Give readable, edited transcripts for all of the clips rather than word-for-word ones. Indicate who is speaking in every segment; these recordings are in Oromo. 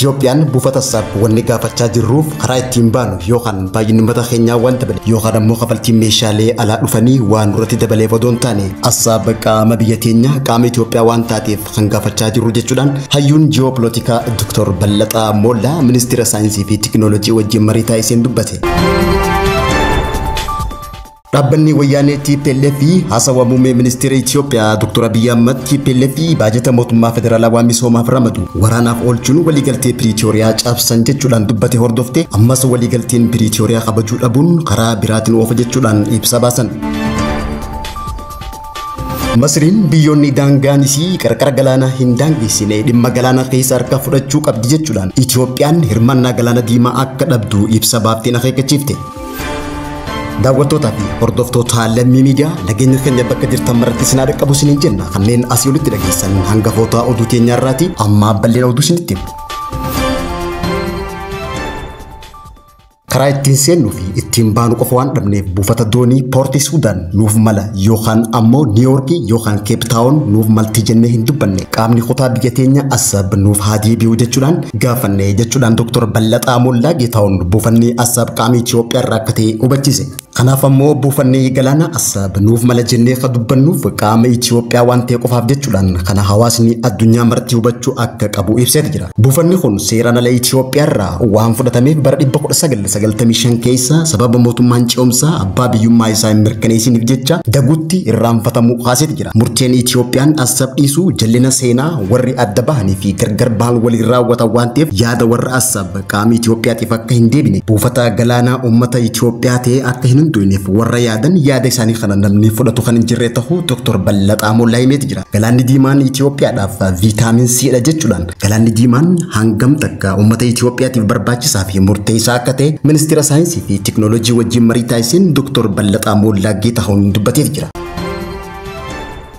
Speaker 1: Itoophiyaan buufata sab wanni gaafachaa jirruuf karaa ittiin baanu yookaan baay'inni mata keenyaa waan dabale yookaan ammoo kafaltii meeshaalee alaa dhufanii waan duratti dabalee odoon taane assaab qaama biyya teenya qaama Itoophiyaa waan taateef kan gaafachaa jirru jechuudhaan hayyuun ji'opolitikaa Dr. Ballataa Mollaa ministeera saayinsii fi teknoolojii wajjin marii taasiseen dubbate. Dhaabbanni wayyaanee TPLF haasawa muummee ministeera Itoophiyaa Dr. Abiy Ahmed TPLF baajata mootummaa federaalaa misoomaaf ramadu waraanaaf oolchuun waliigaltee Piriitooriyaa cabsan jechuudhaan dubbate hordofte ammas waliigalteen Piriitooriyaa kabajuu dhabuun karaa biraatiin oofa jechuudhaan ibsa baasan. Masriin biyyoonni daangaan isii qarqara galaana hin daangeessine dhimma galaana keessa harka fudhachuu qabdi jechuudhaan Itoophiyaan hirmaannaa galaana diimaa akka dhabdu ibsa baaftee akeekkachiifte. daawwattoota fi hordoftoota lammii miidiyaa nageenya keenya bakka jirtan maratti sinaa dhaqqabu siniin jenna kanneen asii olitti dhageessan hangafoota oduu teenya irraati amma bal'ina oduu sinitti karaa ittiin seennuu fi ittiin baanu qofa waan dhabneef buufata doonii poortii Suudaan nuuf mala yookaan ammoo Niiwoorkii yookaan Keep Taawun nuuf malti jennee hin dubbanne qaamni kutaa biyya teenya Assaab nuuf haa deebi'u jechuudhaan gaafanne jechuudhaan Dr. Ballataa Mollaa Geetaawun buufanni Assaab qaama Itoophiyaa irraa akka ta'e hubachiise. Kanaaf ammoo buufanni galaana Assaab nuuf mala jennee ka dubbannuuf qaama Itoophiyaa waan ta'e qofaaf jechuudhaan kana hawaasni addunyaa marti hubachuu akka qabu ibseet jira. Buufanni kun seeraan ala Itoophiyaa irraa waan fudhatameef bara 1995 keessa sababa mootummaan ce'umsaa abbaa biyyummaa isaa hin mirkaneessiniif jecha daguutti irraanfatamuu kaaseet jira. Murteen Itoophiyaan Assaab dhiisuu jallina seenaa warri adda bahanii fi gargar bahan waliin raawwatan waan ta'eef yaada warra Assaab qaama Itoophiyaatiif akka hin deebine buufata galaanaa uummata Itoophiyaa ta'e akka hin hunduuneef warra yaadan yaada isaanii kana namni fudhatu kan hin jirre ta'uu Dr. Ballataa Mollaa himeet jira. Galaanni diimaan Itoophiyaadhaaf viitaamin C dha jechuudhaan galaanni diimaan hangam takka uummata Itoophiyaatiif barbaachisaa fi murteessaa akka ta'e ministeera saayinsii fi teknoolojii wajjin marii taasiseen Dr. Ballataa Mollaa Geetaawun dubbatee jira.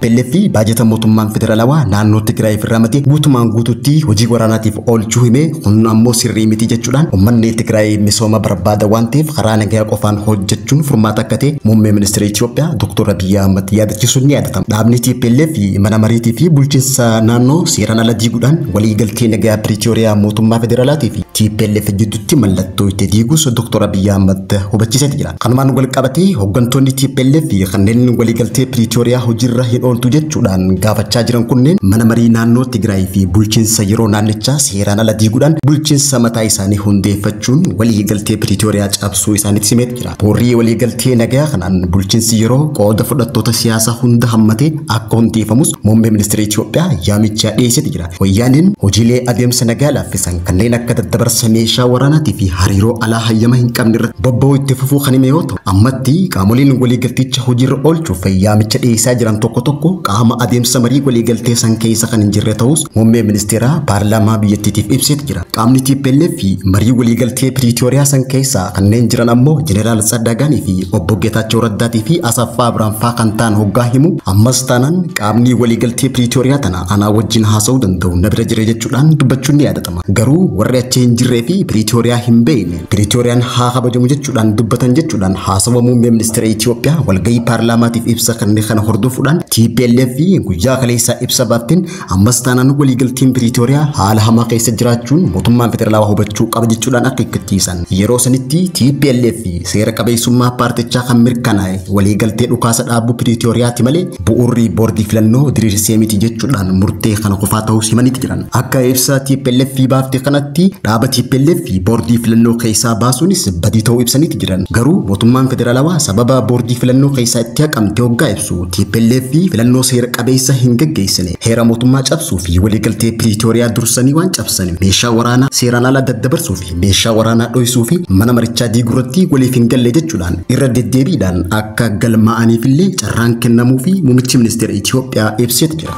Speaker 1: TPLF baajata mootummaan federaalawaa naannoo Tigraay firramate guutumaan guututti hojii waraanaatiif oolchuu hime kun ammoo sirrii miti jechuudhaan uummanni Tigraay misooma barbaada waan ta'eef karaa nagaa qofaan hojjechuun furmaata akka ta'e muummee ministeera Itoophiyaa Dr. Abiy Ahmed yaadachiisuun ni yaadatama. Dhaabni TPLF mana mariitii fi bulchiinsa naannoo seeraan ala diiguudhaan waliigaltee nagaa Piriitooriyaa mootummaa federaalaatii fi TPLF gidduutti mallattoo itti diiguus Dr. Abiy Ahmed hubachiisee jira. Kanumaan wal qabatee hooggantoonni TPLF kanneen waliigaltee Piriitooriyaa hojiirra hin ooltu jechuudhaan gaafachaa jiran kunneen mana marii naannoo Tigraay fi bulchiinsa yeroo naannichaa seeraan ala diiguudhaan bulchiinsa mataa isaanii hundeeffachuun waliigaltee Piriitooriyaa cabsuu isaaniitti simeet jira. Boorrii waliigaltee nagaa kanaan bulchiinsi yeroo qooda fudhattoota siyaasaa hunda hammatee akka hundeeffamus muummee ministeera Itoophiyaa yaamicha dhiyeessee jira. Wayyaaniin hojiilee adeemsa nagaa laaffisan kanneen akka daddabarsa meeshaa waraanaatii fi hariiroo alaa hayyama hin qabne irratti bobba'uu itti fufuu kan hime yoo ta'u ammatti qaamoleen waliigalticha hojiirra oolchuuf yaamicha dhiyeessaa jiran tokko tokko qaama adeemsa marii waliigaltee san keessa kan hin jirre ta'us muummee ministeera paarlaamaa biyyattiitiif ibseet jira. Qaamni TPLF marii waliigaltee Piriitooriyaa san keessa kanneen jiran ammoo Jeneraal Tsaddaqaanii fi obbo Geetaachoo Raddaatii fi Asaffaa Abiraanfaa kan ta'an hoggaa himu ammas taanaan qaamni waliigaltee Piriitooriyaa tana anaa wajjin haasa'uu danda'u na bira jira jechuudhaan dubbachuun ni yaadatama. Garuu warri achi hin jirree fi Piriitooriyaa hin beekne Piriitooriyaan haa kabajamu jechuudhaan dubbatan jechuudhaan haasawa muummee ministeera Itoophiyaa walgahii paarlaamaatiif ibsa kanneen kana hordofuudhaan TPLF guyyaa kaleessaa ibsa baafteen ammas taanaan waliigalteen Piriitooriyaa haala hamaa keessa jiraachuun mootummaan federaalaa hubachuu qaba jechuudhaan akeekkachiisan. Yeroo sanitti TPLF seera qabeessummaa paartichaa kan mirkanaa'e waliigaltee dhukaasa dhaabuu Piriitooriyaati malee bu'uurri boordii filannoo diriirsee miti jechuudhaan murtee kana qofaa ta'uu himanitti jiran. Akka ibsa TPLF baafte kanatti dhaaba TPLF boordii filannoo keessaa baasuunis badii ta'uu ibsanitti jiran. Garuu mootummaan federaalaa sababa boordii filannoo keessaa itti haqamte hoggaa ibsu TPLF filannoo seera qabeessa hin gaggeessine heera mootummaa cabsuu fi waliigaltee Piriitooriyaa dursanii waan cabsan meeshaa waraanaa seeraan ala daddabarsuu fi meeshaa waraanaa dho'isuu fi mana marichaa diiguurratti waliif hin galle jechuudhaan irra deddeebiidhaan akka galmaa'aniif illee carraan kennamuu fi muummichi ministeera Itoophiyaa ibseet jira.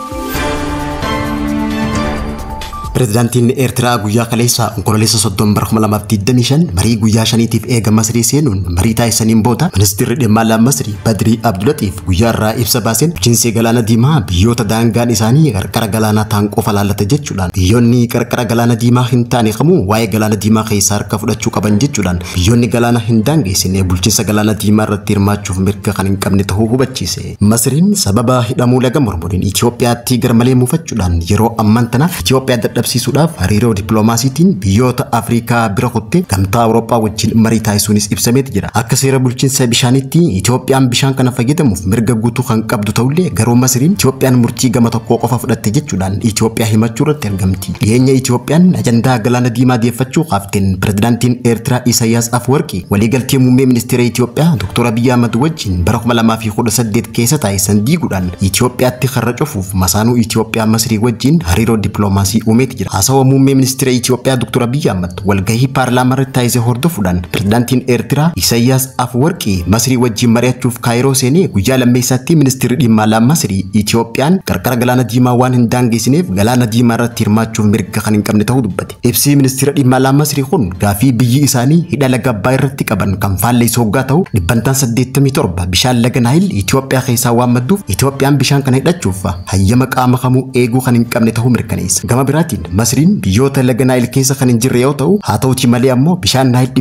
Speaker 1: Pireezidaantiin Eertiraa guyyaa kaleessaa onkololeessa 30 bara 2025 marii guyyaa shaniitiif eega Masrii seenuun marii taasisaniin booda ministeerri dhimma alaa Masrii Badrii Abdulatiif guyyaa irraa ibsa baaseen bulchiinsi galaana diimaa biyyoota daangaan isaanii qarqara galaanaa ta'an qofa laallata jechuudhaan biyyoonni qarqara galaana diimaa hin taane kamuu waa'ee galaana diimaa keessaa harka fudhachuu qaban jechuudhaan biyyoonni galaana hin daangeessine bulchiinsa galaana diimaa irratti hirmaachuuf mirga kan hin qabne ta'uu hubachiise. Masriin sababa hidhamuu laga mormuudhaan Itoophiyaatti garmalee muufachuudhaan yeroo ammaan tanaaf Itoophiyaa dhabsiisuudhaaf hariiroo dippiloomaasiitiin biyyoota Afrikaa bira kuttee gamtaa Awurooppaa wajjin marii taasisuunis ibsameeti jira. Akka seera bulchiinsa bishaanitti Itoophiyaan bishaan kana fayyadamuuf mirga guutuu kan qabdu ta'ullee garuu Masriin Itoophiyaan murtii gama tokkoo qofa fudhatte jechuudhaan Itoophiyaa himachuu irratti argamti. Dhiyeenya Itoophiyaan ajandaa galaana diimaa deeffachuu qaafteen pirezidaantiin Eertiraa Isaayyaas Afwerqii waliigaltee muummee ministeera Itoophiyaa Dr. Abiy Ahmed wajjin bara 2018 keessa taasisan diiguudhaan Itoophiyaatti karra cufuuf masaanuu Itoophiyaa Masrii wajjin hariiroo dippiloomaasii uumeeti jira. Haasawa muummee ministeera Itoophiyaa Dr. Abiy Ahmed walgahii paarlaamaa irratti taasise hordofuudhaan pirezidaantiin Eertiraa Isaayyaas Afwerqii Masrii wajjin mari'achuuf Kaayiroo seenee guyyaa lammeessaatti ministeerri dhimma alaa Masrii Itoophiyaan qarqara galaana diimaa waan hin daangessineef galaana diimaa irratti hirmaachuuf mirga kan hin qabne ta'uu dubbate. Ibsi ministeera dhimma alaa Masrii kun gaafii biyyi isaanii hidha laga Abbaay irratti qaban kan faalleessu hoggaa ta'u 87 bishaan laga Naayil Itoophiyaa keessaa waan madduuf Itoophiyaan bishaan kana hidhachuuf hayyama qaama kamuu eeguu kan hin qabne ta'uu mirkaneessa. Gama biraatiin Masriin biyyoota laga Naayil keessa kan hin jirre yoo ta'u haa ta'uutii malee ammoo bishaan Naayil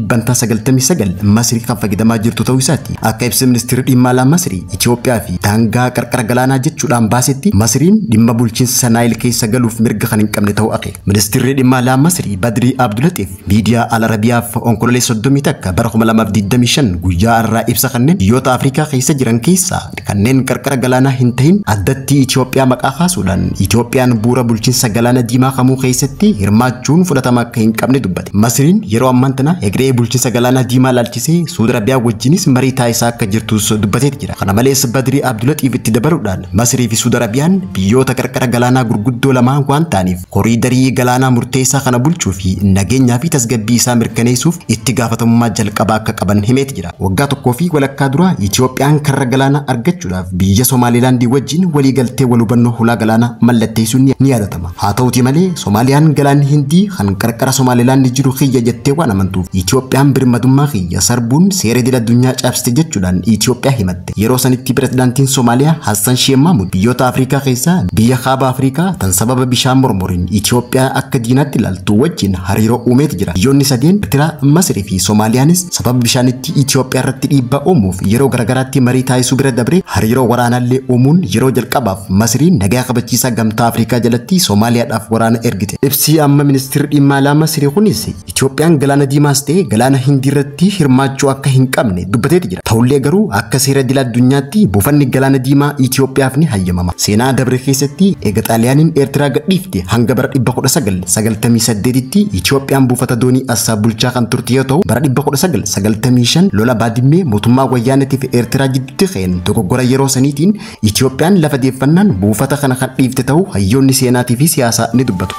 Speaker 1: 99 Masrii kan fayyadamaa jirtu ta'uu isaati. Akka ibsa ministeerri dhimma alaa Masrii Itoophiyaa fi daangaa qarqara galaanaa jechuudhaan baasetti Masriin dhimma bulchiinsa Naayil keessa galuuf mirga kan hin qabne ta'uu akeeka. Ministeerri dhimma alaa Masrii Badrii Abdulatif miidiyaa Al Arabiyaaf onkololeessa 31 bara 2025 guyyaa irraa ibsa kanneen biyyoota Afrikaa keessa jiran keessaa kanneen qarqara galaanaa hin ta'in addatti Itoophiyaa maqaa kaasuudhaan Itoophiyaan bu'uura bulchiinsa galaana diimaa kamuu keessatti hirmaachuun fudhatama akka hin qabne dubbate. Masriin yeroo ammaan tana egeree bulchiinsa galaana diimaa laalchisee Suudi Arabiyaa wajjinis marii taasisaa akka jirtus dubbateeti jira. Kana malees Badrii Abdulatiif itti dabaluudhaan Masrii fi Suudi Arabiyaan biyyoota qarqara galaanaa gurguddoo lamaan waan ta'aniif koriidarii galaanaa murteessaa kana bulchuu fi nageenyaa fi tasgabbii isaa mirkaneessuuf itti gaafatamummaa jalqabaa akka qaban himeeti jira. Waggaa tokkoo fi walakkaa dura Itoophiyaan karra galaanaa argachuudhaaf biyya Somaalilaandii wajjin waliigaltee wal hubannoo hulaa galaanaa mallatteessuun ni yaadatama. Haa ta'uutii malee Soomaaliyaan galaanni Hindii kan qarqara Somaalilaandii jiru xiyya jettee waan amantuuf Itoophiyaan birmadummaa xiyya sarbuun seera idil addunyaa cabsite jechuudhaan Itoophiyaa himatte. Yeroo sanitti pirezidaantiin Soomaaliyaa Hassan Sheikh Mahmud biyyoota Afrikaa keessaa biyya kaaba Afrikaa tan sababa bishaan mormoriin Itoophiyaa akka diinaatti ilaaltu wajjin hariiroo uumeeti jira. Biyyoonni sadeen Eertiraa, Masrii fi Soomaaliyaanis sababa bishaanitti Itoophiyaa irratti dhiibbaa uumuuf yeroo garagaraatti marii taasisuu bira dabre hariiroo waraanaallee uumuun yeroo jalqabaaf Masriin nagaa kabachiisaa gamtaa Afrikaa jalatti Soomaaliyaadhaaf waraana ergite. Ibsi amma ministeerri dhimma alaa Masrii kunis Itoophiyaan galaana diimaas ta'e galaana Hindii irratti hirmaachuu akka hin qabne dubbateeti jira. Ta'ullee garuu akka seera idil addunyaatti buufanni galaana diimaa Itoophiyaaf ni hayyamama. Seenaa dabre keessatti eega Xaaliyaaniin Eertiraa gadhiifte hanga bara 1998tti Itoophiyaan buufata doonii asaa bulchaa kan turte yoo ta'u bara 1995 lola baadimmee mootummaa wayyaanee fi Eertiraa gidduutti ka'een dogoggora yeroo saniitiin Itoophiyaan lafa deeffannaan buufata kana kan dhiifte ta'uu hayyoonni seenaatii fi siyaasaa ni dubbatu.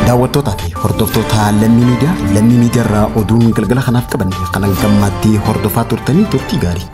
Speaker 1: daawwattootaa fi hordoftoota Lammii Miidiyaa irraa oduun galgala kanaaf qaban kan gammaddee hordofaa turtanii turtii gaarii.